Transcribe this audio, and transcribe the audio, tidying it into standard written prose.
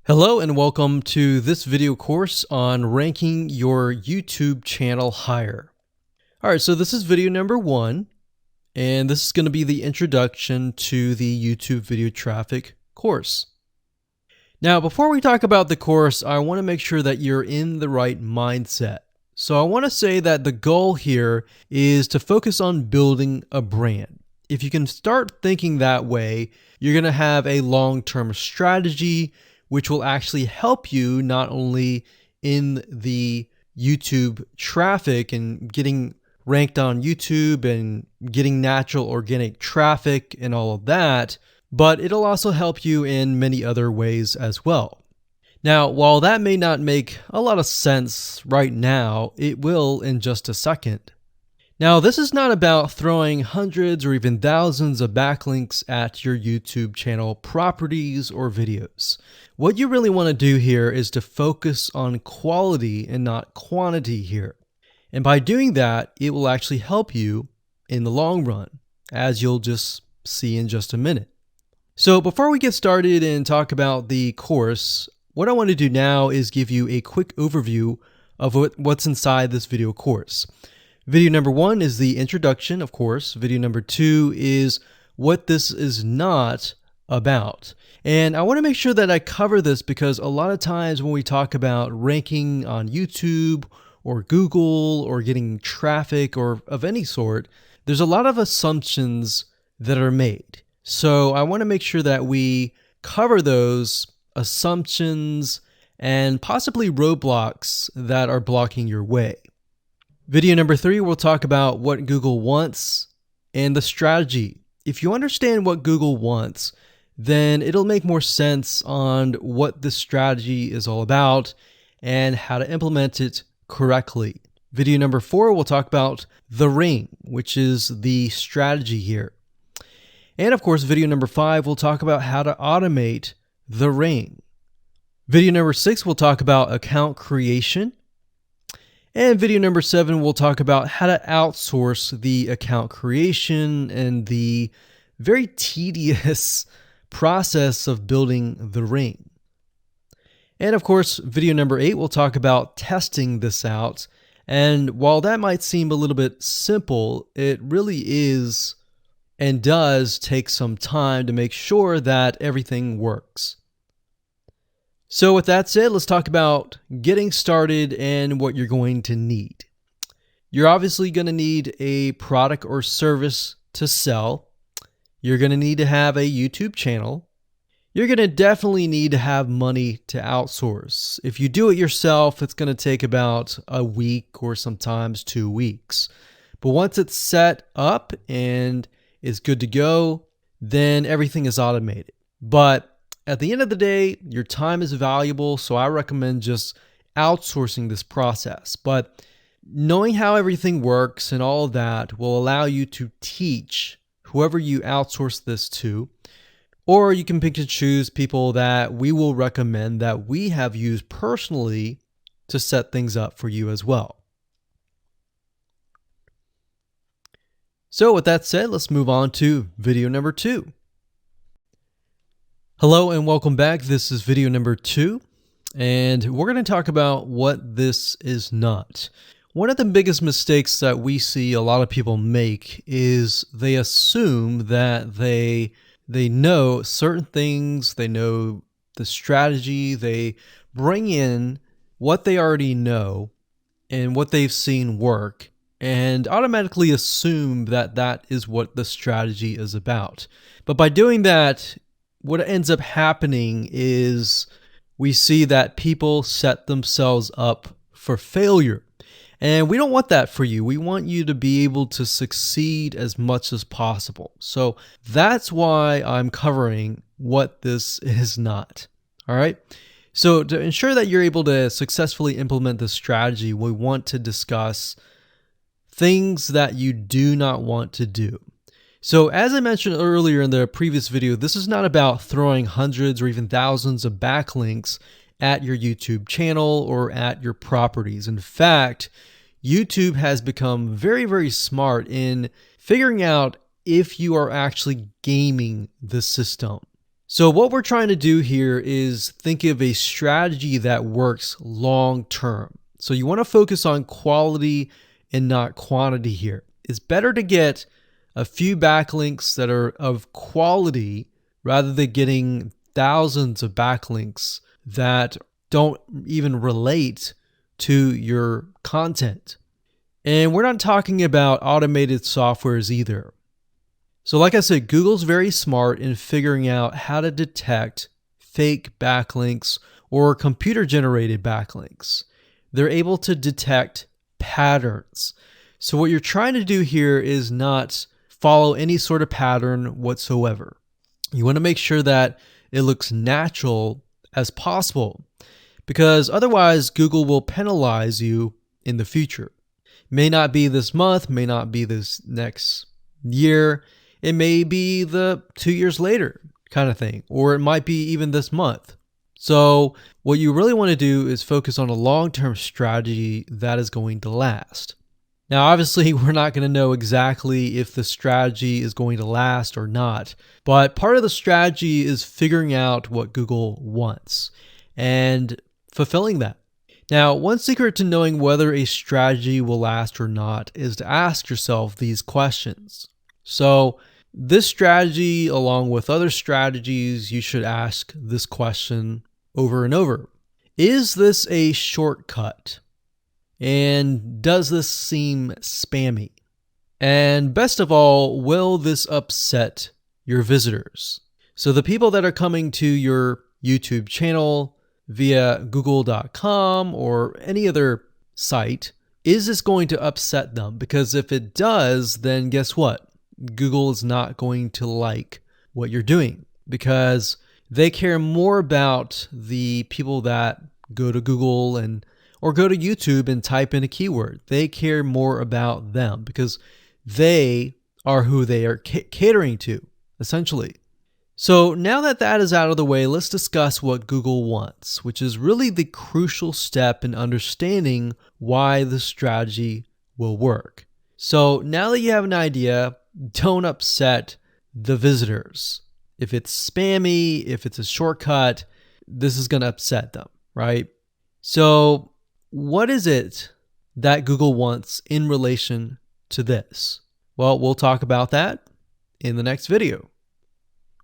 Hello and welcome to this video course on ranking your YouTube channel higher. All right, so this is video number 1, and this is going to be the introduction to the YouTube video traffic course. Now, before we talk about the course, I want to make sure that you're in the right mindset. So I want to say that the goal here is to focus on building a brand. If you can start thinking that way, you're going to have a long-term strategy which will actually help you not only in the YouTube traffic and getting ranked on YouTube and getting natural organic traffic and all of that, but it'll also help you in many other ways as well. Now, while that may not make a lot of sense right now, it will in just a second. Now, this is not about throwing hundreds or even thousands of backlinks at your YouTube channel properties or videos. What you really want to do here is to focus on quality and not quantity here. And by doing that, it will actually help you in the long run, as you'll just see in just a minute. So before we get started and talk about the course, what I want to do now is give you a quick overview of what's inside this video course. Video number 1 is the introduction, of course. Video number 2 is what this is not about. And I want to make sure that I cover this because a lot of times when we talk about ranking on YouTube or Google or getting traffic or of any sort, there's a lot of assumptions that are made. So I want to make sure that we cover those assumptions and possibly roadblocks that are blocking your way. Video number 3, we'll talk about what Google wants and the strategy. If you understand what Google wants, then it'll make more sense on what the strategy is all about and how to implement it correctly. Video number 4, we'll talk about the ring, which is the strategy here. And of course, video number 5, we'll talk about how to automate the ring. Video number 6, we'll talk about account creation. And video number 7, we'll talk about how to outsource the account creation and the very tedious process of building the ring. And of course, video number 8, we'll talk about testing this out. And while that might seem a little bit simple, it really is and does take some time to make sure that everything works. So with that said, let's talk about getting started and what you're going to need. You're obviously going to need a product or service to sell. You're going to need to have a YouTube channel. You're going to definitely need to have money to outsource. If you do it yourself, it's going to take about a week or sometimes 2 weeks. But once it's set up and is good to go, then everything is automated. But at the end of the day, your time is valuable, so I recommend just outsourcing this process. But knowing how everything works and all of that will allow you to teach whoever you outsource this to, or you can pick and choose people that we will recommend that we have used personally to set things up for you as well. So with that said, let's move on to video number 2. Hello and welcome back. This is video number 2, and we're going to talk about what this is not. One of the biggest mistakes that we see a lot of people make is they assume that they know certain things, they know the strategy, they bring in what they already know and what they've seen work, and automatically assume that that is what the strategy is about. But by doing that, what ends up happening is we see that people set themselves up for failure. And we don't want that for you. We want you to be able to succeed as much as possible. So that's why I'm covering what this is not. All right. So to ensure that you're able to successfully implement this strategy, we want to discuss things that you do not want to do. So as I mentioned earlier in the previous video, this is not about throwing hundreds or even thousands of backlinks at your YouTube channel or at your properties. In fact, YouTube has become very, very smart in figuring out if you are actually gaming the system. So what we're trying to do here is think of a strategy that works long term. So you want to focus on quality and not quantity here. It's better to get a few backlinks that are of quality rather than getting thousands of backlinks that don't even relate to your content. And we're not talking about automated softwares either. So like I said, Google's very smart in figuring out how to detect fake backlinks or computer-generated backlinks. They're able to detect patterns. So what you're trying to do here is not follow any sort of pattern whatsoever. You want to make sure that it looks natural as possible, because otherwise Google will penalize you in the future. May not be this month, may not be this next year. It may be the 2 years later kind of thing, or it might be even this month. So what you really want to do is focus on a long-term strategy that is going to last. Now, obviously, we're not going to know exactly if the strategy is going to last or not, but part of the strategy is figuring out what Google wants and fulfilling that. Now, one secret to knowing whether a strategy will last or not is to ask yourself these questions. So, this strategy, along with other strategies, you should ask this question over and over. Is this a shortcut? And does this seem spammy? And best of all, will this upset your visitors? So the people that are coming to your YouTube channel via google.com or any other site, is this going to upset them? Because if it does, then guess what? Google is not going to like what you're doing, because they care more about the people that go to Google or go to YouTube and type in a keyword. They care more about them because they are who they are catering to, essentially. So now that that is out of the way, let's discuss what Google wants, which is really the crucial step in understanding why the strategy will work. So now that you have an idea, don't upset the visitors. If it's spammy, if it's a shortcut, this is going to upset them, right? So what is it that Google wants in relation to this? Well, we'll talk about that in the next video.